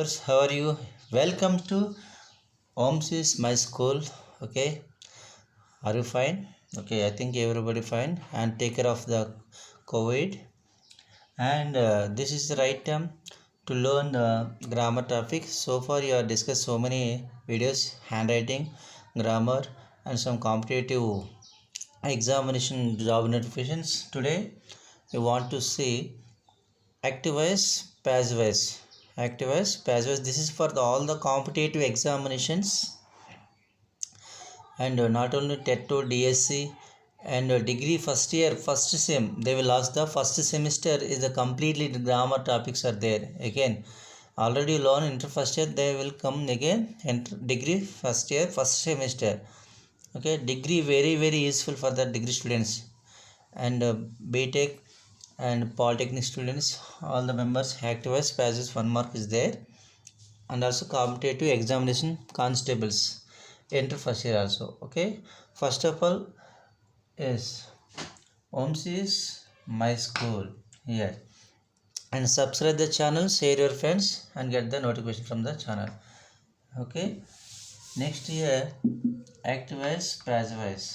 viewers, how are you? Welcome to OMS is my school. Okay, are you fine? Okay, I think everybody fine and take care of the COVID. And this is the right time to learn the grammar topic. So far, you have discussed so many videos, handwriting, grammar, and some competitive examination job notifications. Today, we want to see active voice, passive voice. Active voice, passive voice. This is for all the competitive examinations and not only TET to DSC and degree first year, first sem. They will ask the first semester is the completely grammar topics are there. Again, already learn inter first year. They will come again. Enter degree first year, first semester. Okay, degree very useful for the degree students and BTech and polytechnic students, all the members activize passes 1 mark is there, and also competitive examination constables enter first year also. Okay, first of all is OMS is my school here, and subscribe the channel, share your friends and get the notification from the channel. Okay, next year activize passivize.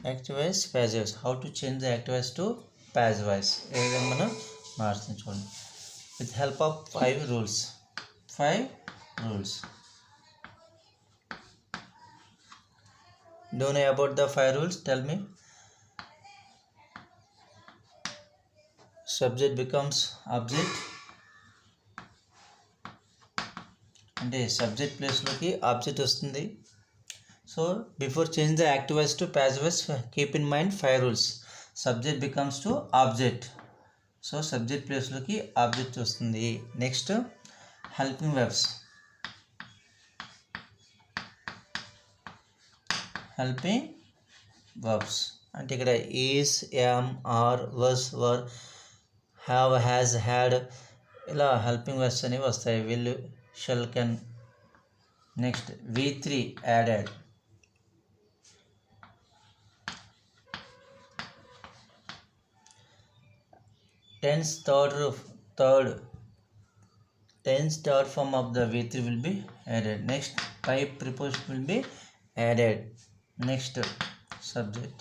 Active voice, passive voice. How to change the active voice to passive voice? ఏ విధంగా మనం మార్చుతాం చూడండి. With help of 5 rules. 5 rules. Do you know about the 5 rules? Tell me. Subject becomes object. అంటే subject ప్లేస్లోకి object వస్తుంది. So before change the active voice to passive voice, keep in mind 5 rules. Subject becomes to object. So subject ప్లేస్లోకి object వస్తుంది. Next helping verbs. Helping verbs అంటే ఇక్కడ is, am, are, was, were, have, has, had ఇలా helping verbs అనేవి వస్తాయి. Will, shall, can. Next V3 added. Tense third form of the V3 will be added. Next by preposition will be added. Next subject.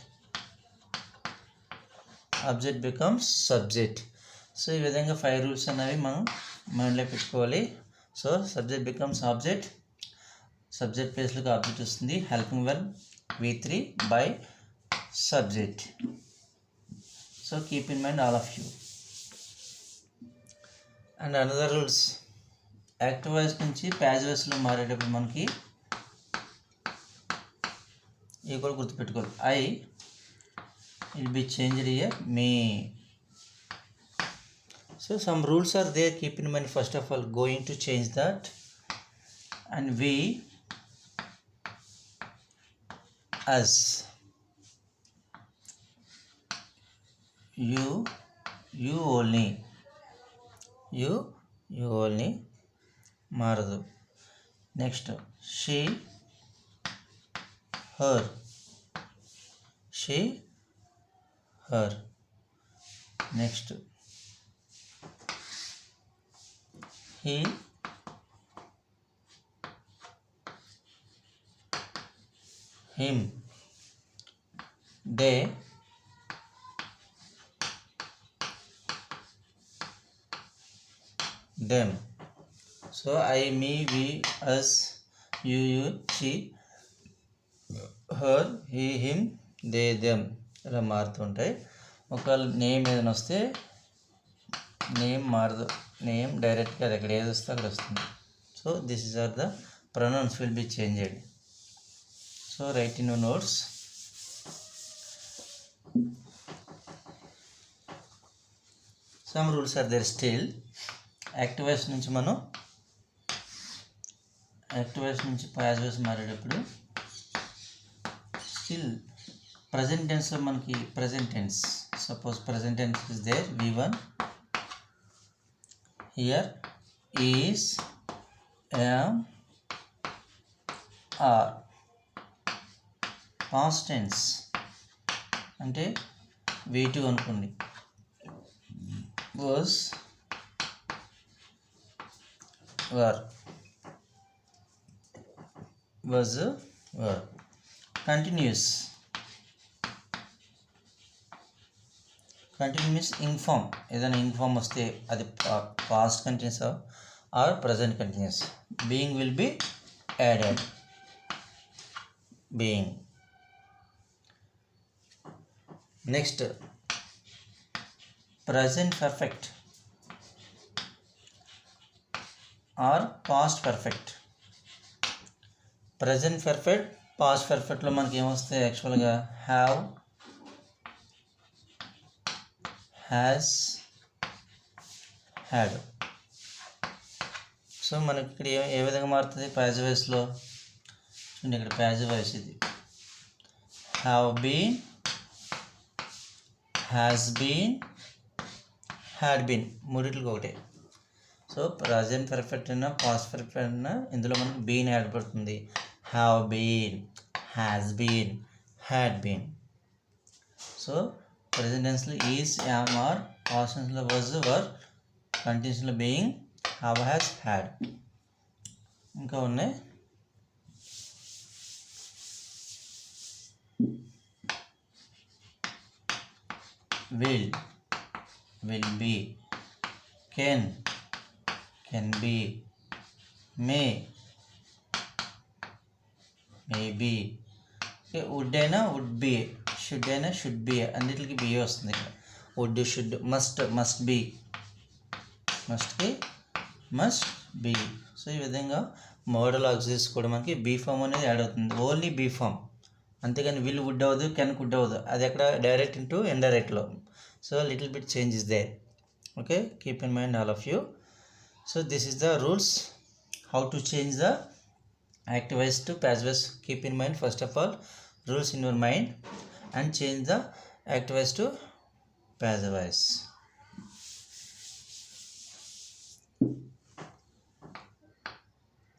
Object becomes subject. So ఈ విధంగా 5 rules అనేవి మనం మైండ్లో పెట్టుకోవాలి. So subject becomes object, subject ప్లేస్లోకి object వస్తుంది. Helping verb V3 by subject. So keep in mind all of you. And another rules, active voice నుంచి passive వాయిస్లో మారేటప్పుడు మనకి ఇవి కూడా గుర్తుపెట్టుకోవాలి. I will be changed here me. So some rules are there, keep in mind. First of all going to change that. And we, us, you only. You only మారదు. Next she, her. Next he, him. They, them. So I, me, we, us, you, she, her, he, him, they, them ఇలా మారుతుంటాయి. ఒకవేళ name ఏదైనా వస్తే name మారదు. Name డైరెక్ట్గా అది అక్కడ ఏది వస్తే అక్కడ వస్తుంది. So this is are the pronouns will be changed. So write in your notes. Some rules are there still. Active voice నుంచి మనం పాసివ్ వాయిస్ మారేటప్పుడు స్టిల్ ప్రజెంట్ టెన్స్లో మనకి present tense, suppose present tense is there V1. Here is, am, are. Past tense అంటే V2 అనుకోండి. was were continuous means ing form. ఏదైనా ing form వస్తే అది past continuous are present continuous. Being will be added. Being. Next present perfect or past perfect. Present perfect, past పర్ఫెక్ట్లో మనకి ఏమొస్తాయి యాక్చువల్గా have, has, had. So మనకి ఇక్కడ ఏ విధంగా మారుతుంది ప్యాసివ్ వాయిస్లో చూడండి. ఇక్కడ ప్యాసివ్ వాయిస్ ఇది have been, has been, had been మూడిట్లకి ఒకటే. సో ప్రజెంట్ పర్ఫెక్ట్ అయినా పాస్ట్ పర్ఫెక్ట్ అయినా ఇందులో మనకు బీన్ యాడ్ పడుతుంది. Have been, has been, had been. So present టెన్స్లో ఈజ్, యామ్, ఆర్, పాస్ట్ టెన్స్లో వాజ్, వర్, కంటిన్యూస్లో బీయింగ్, హ్యావ్, హ్యాస్, హ్యాడ్. ఇంకా ఉన్నాయి. Will, will be, can, can be, may, may be. Would అయినా వుడ్ బీ, షుడ్ అయినా should be, అన్నిటికి be వస్తుంది ఇక్కడ. Would, should, must, must be, మస్ట్కి మస్ట్ బీ. సో ఈ విధంగా మోడల్ ఆక్సిస్ కూడా మనకి బీ ఫామ్ అనేది యాడ్ అవుతుంది. ఓన్లీ బీ ఫామ్, అంతేగాని విల్ వుడ్ అవ్వదు, కెన్ కుడ్ అవ్వదు. అది ఎక్కడ డైరెక్ట్ ఇంటూ ఇండైరెక్ట్లో. So little bit change is there. Okay, keep in mind all of you. So this is the rules how to change the active voice to passive voice. Keep in mind first of all rules in your mind and change the active voice to passive voice.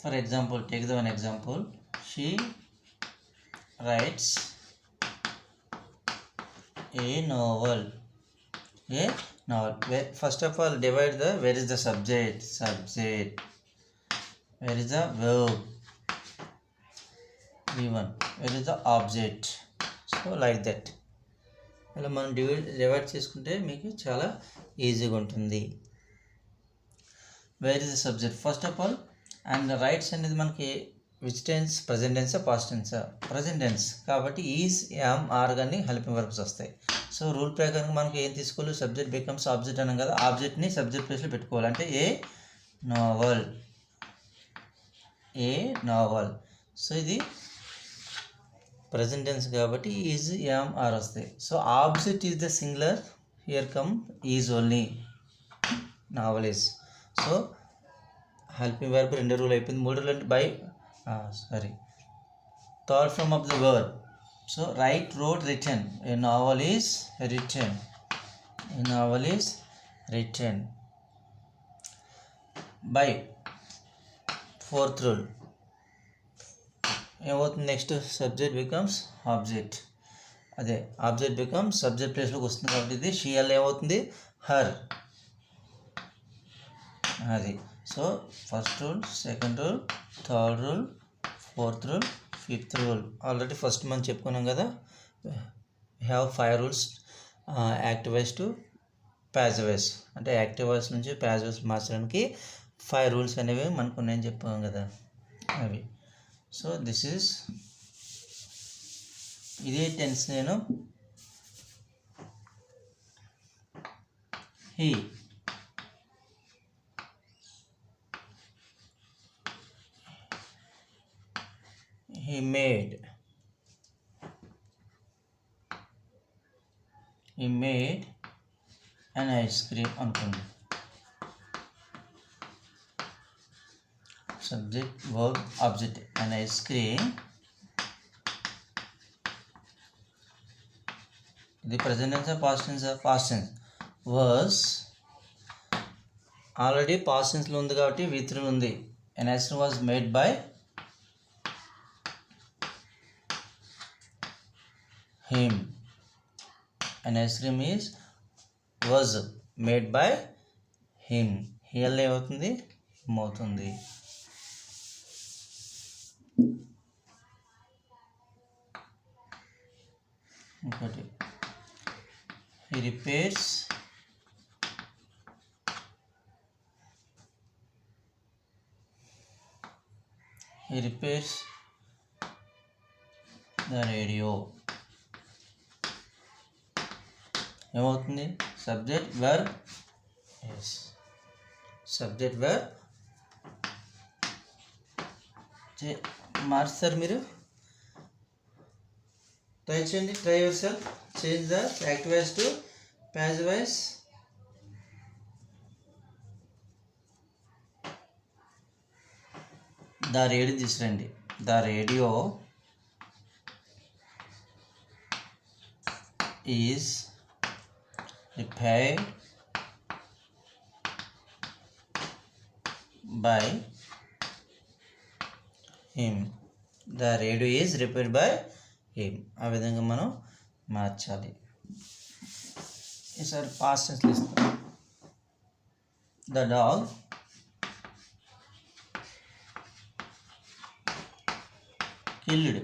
For example, take the one example. She writes a novel. First of all divide the where is the subject, where is the verb, V1, where is the object. So like that ఇలా మనం divide చేసుకుంటే మీకు చాలా ఈజీగా ఉంటుంది. Where is the subject first of all. And rights అనేది మనకి which tense, present టెన్సా, పాస్ట్ టెన్సా? ప్రజెంట్ టెన్స్ కాబట్టి ఈజ్, యామ్, ఆర్ కానీ హెల్పింగ్ వర్బ్స్ వస్తాయి. సో రూల్ ప్రకారం మనకి ఏం తీసుకోవాలి, సబ్జెక్ట్ బికమ్స్ ఆబ్జెక్ట్ అన్నాం కదా, ఆబ్జెక్ట్ని సబ్జెక్ట్ ప్లేస్లో పెట్టుకోవాలి. అంటే a novel, a novel. So ఇది ప్రజెంట్ టెన్స్ కాబట్టి ఈజ్, యామ్, ఆర్ వస్తాయి. So object is the singular, here come is only, novel is. So helping verb రెండు రూల్ అయిపోయింది. మూడు రూల్ అంటే by third form of the verb. So write, wrote, written. A novel is written, a novel is written. By fourth rule ఏమవుతుంది next, subject becomes object. అదే object becomes subject ప్లేస్లోకి వస్తుంది కాబట్టి ఇది షీ అల్ ఏమవుతుంది, హర్. అది. So first rule, second rule, third rule, fourth rule, fifth rule. Already first మనం చెప్పుకున్నాం కదా, have 5 rules active voice to passive voice. అంటే యాక్టివ్ వాయిస్ నుంచి ప్యాసివ్ వాయిస్ మార్చడానికి 5 రూల్స్ అనేవి మనకు ఉన్నాయని చెప్పాం కదా అవి. సో దిస్ ఈజ్ ఇదే టెన్స్. నేను he, he made, he made an ice cream అనుకోండి. Subject, verb, object. an ice cream. ఇది present tense, past tense. Past tense. Was already past టెన్స్లో ఉంది కాబట్టి V3 ఉంది. an ice cream was made by him. an ice cream is was made by him. హియర్లో ఏమవుతుంది, him అవుతుంది. ఇంకోటి he repairs the radio. ఏమవుతుంది, subject verb. Yes, subject verb. మార్చారు మీరు, ట్రై చేయండి. Try yourself. Change the active voice to passive voice. The radio తీసుకురండి. The radio is repaired by him. The radio is repaired by him. ఆ విధంగా మనం మార్చాలి. ఈసారి పాస్ట్ టెన్స్ ఇస్తాం. The dog killed.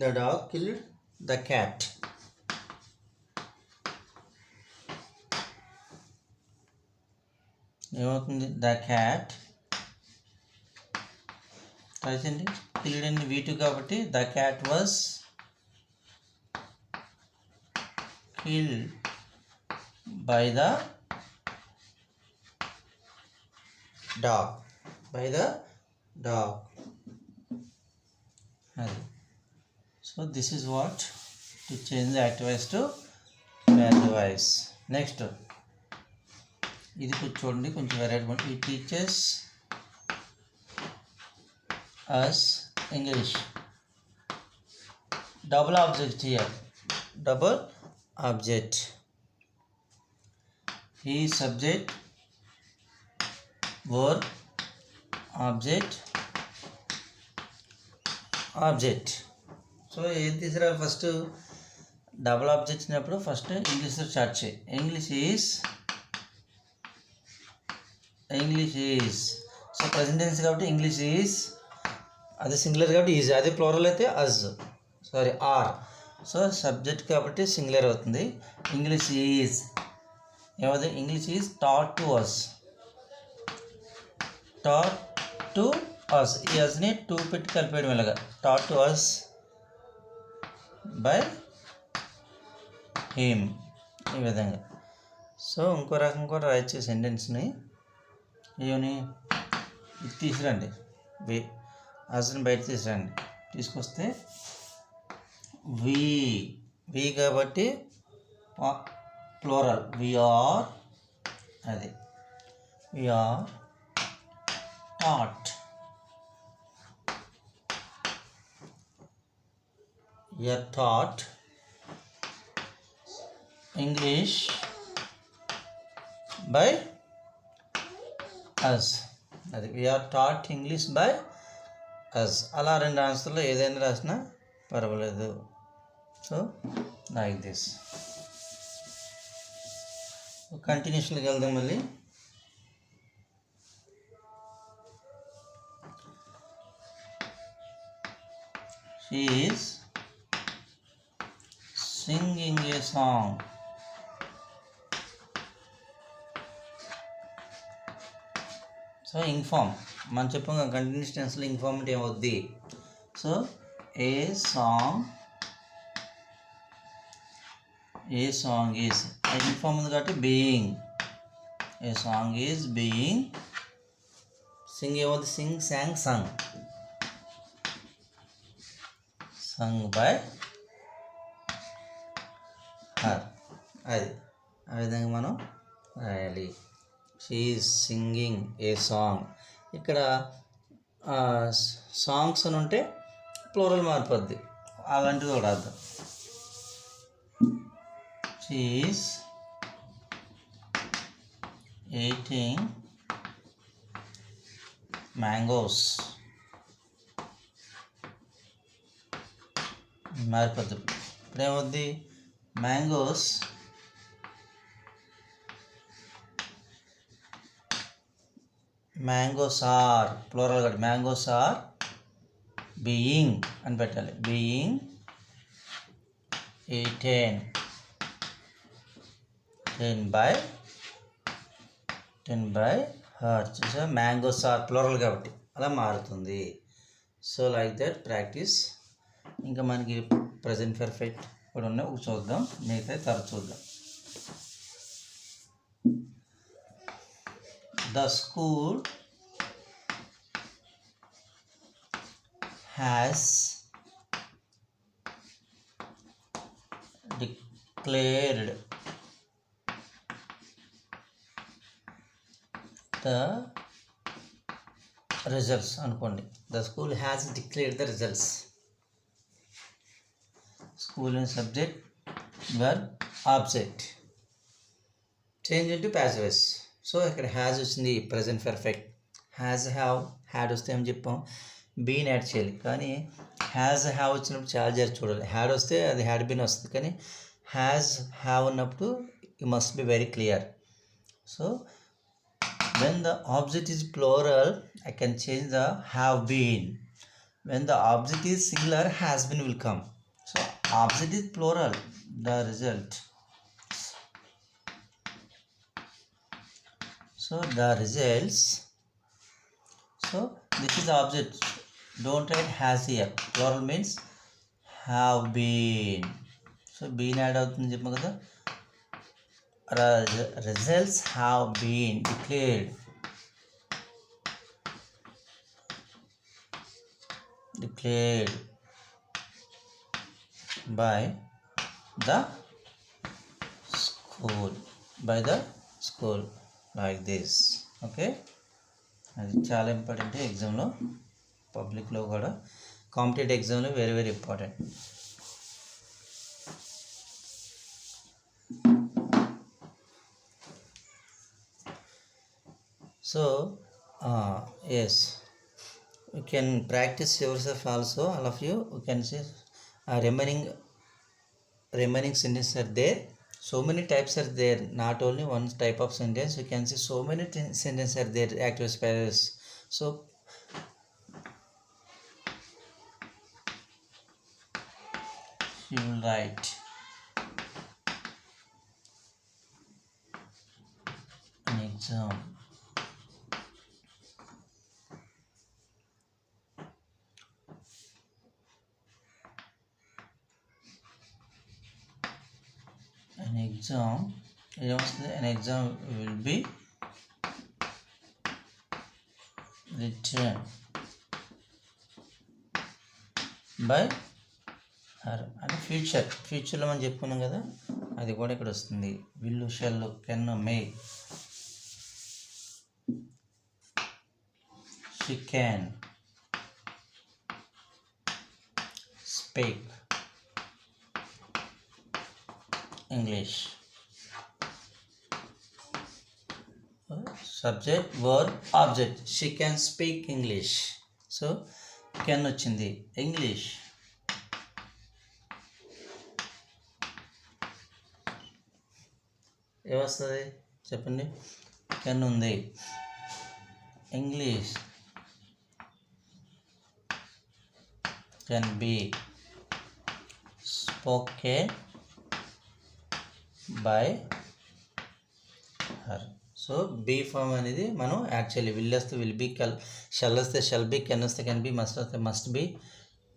The dog killed the cat. ఏమవుతుంది, the cat. రాసింది killed అండి V2 కాబట్టి the cat was killed by the dog. By the dog. అది. So this is what to change the active voice to passive voice. Next ఇది కొంచెం చూడండి, కొంచెం variety. ఈ teachers us English. Double object చేయాలి. Double object. ఈ subject verb object object. So ఏం తీసుకురా, ఫస్ట్ డబుల్ ఆబ్జెక్ట్ వచ్చినప్పుడు ఫస్ట్ ఇంగ్లీష్లో స్టార్ట్ చేయి. English is. So present tense కాబట్టి ఇంగ్లీష్ ఈజ్, అది సింగులర్ కాబట్టి ఈజ్, అదే ప్లూరల్ అయితే as, sorry are. So subject కాబట్టి సింగులర్ అవుతుంది. ఇంగ్లీష్ ఈజ్ ఏమవుతుంది, English is taught to us. Taught to us. ఈ అస్ని టూ పెట్టి కలిపేయడం ఇలాగా. Taught to us by him. ఈ విధంగా. సో ఇంకో రకం కూడా రాయొచ్చు సెంటెన్స్ని. ఏమని, ఇది తీసుకురండి, అస్ని బయట తీసుకురండి. తీసుకొస్తే వి కాబట్టి ప్లూరల్ వీఆర్. అది we are taught. You are taught English by us. అది we are taught English by us. అలా రెండు ఆన్సర్లో ఏదైనా రాసినా పర్వాలేదు. So like this. కంటిన్యూషన్కి వెళ్దాం మళ్ళీ. She is singing a song. So inform మనం చెప్పాం కంటిన్యూస్ టెన్స్లో ఇన్ఫార్మ్ అంటే ఏమవుద్ది. So a song is inform ఉంది కాబట్టి being. A song is being. Sing ఏమవుతుంది, sing sang sung by her. అది ఆ విధంగా మనం రాయాలి. She is singing a song. ఇక్కడ సాంగ్స్ అని ఉంటే ప్లూరల్ మారిపోద్ది, అలాంటిది కూడా అర్థం. She is eating mangoes. మారిపోద్ది. ఇప్పుడు ఏమవుద్ది, mangoes are plural గా mangoes are being అని పెట్టాలి, being eaten by her. చూసా, మ్యాంగోస్ ఆర్ ప్లూరల్ కాబట్టి అలా మారుతుంది. So like that practice. ఇంకా మనకి ప్రజెంట్ పర్ఫెక్ట్ కూడా ఉన్నాయి, చూద్దాం, మిగతా తర్వాత చూద్దాం. The school has declared the results అనుకోండి. The school has declared the results. School and subject, verb, object. Change into passive voice. So ఇక్కడ హ్యాజ్ వచ్చింది, present perfect. Has, have, had వస్తే ఏం చెప్పాం, బీన్ యాడ్ చేయాలి. కానీ హ్యాజ్, హ్యావ్ వచ్చినప్పుడు చాలా జాగ్రత్త చూడాలి. హ్యాడ్ వస్తే అది హ్యాడ్ బీన్ వస్తుంది, కానీ హ్యాజ్, హ్యావ్ ఉన్నప్పుడు you must be very clear. So when the object is plural, I can change the have been. When the object is singular, has been will come. So object is plural, the result. So the results. So this is the object. Don't write has here. Plural means have been. So been add అవుతుంది చెప్పాం కదా. Results have been declared by the school like this. Okay, అది చాలా important ఎగ్జామ్లో, పబ్లిక్లో కూడా, competitive ఎగ్జామ్లో very very important. So yes, you can practice yourself also, all of you. You can see remaining sentences are there. So many types are there, not only one type of sentence. You can see so many sentences are there, active spaces. So you will write an exam. An exam will be written by her. అంటే ఫ్యూచర్లో మనం చెప్పుకున్నాం కదా, అది కూడా ఇక్కడ వస్తుంది. Will, shall, can, may. She can speak English. Subject, verb, object. She can speak English. So can వచ్చింది, English. ఏమొస్తుంది చెప్పండి, కెన్ ఉంది, English can be spoken by her. So be form అనేది మనం యాక్చువల్లీ విల్ వస్తే విల్ బీ, షల్ వస్తే shall be, can వస్తే can be, must వస్తే మస్ట్ బీ,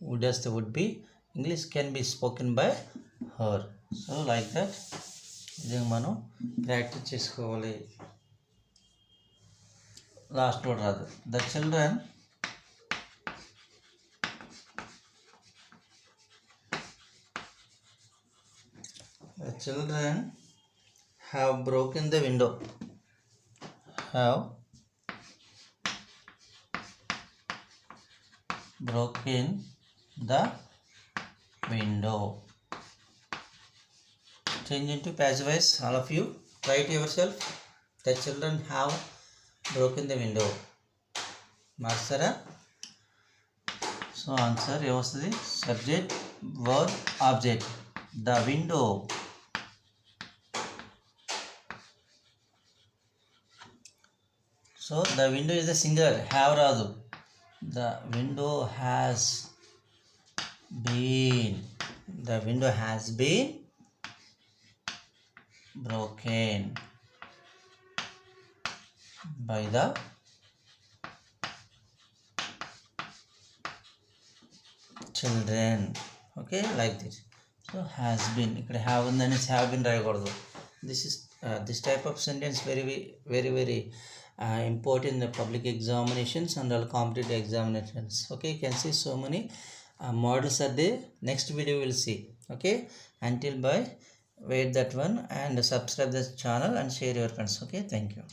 వుడ్ వస్తే would be, English can be spoken by her. So like that ఇది మనం practice చేసుకోవాలి. లాస్ట్ వర్డ్ రాదు. The children have broken the window. Have broken the window. Change into passive voice, all of you. Write yourself. The children have broken the window. Marsara. So answer ఏమొస్తుంది, subject, verb, object. The window So the window is a singular, have రాదు. The window has been, the window has been broken by the children. Okay, like this. So has been, ఇక్కడ have ఉందని have been రాయకూడదు. This type of sentence very important in the public examinations and all competitive examinations. Okay, you can see so many models are there. Next video we'll see. Okay, until bye, wait that one and subscribe this channel and share your friends. Okay, thank you.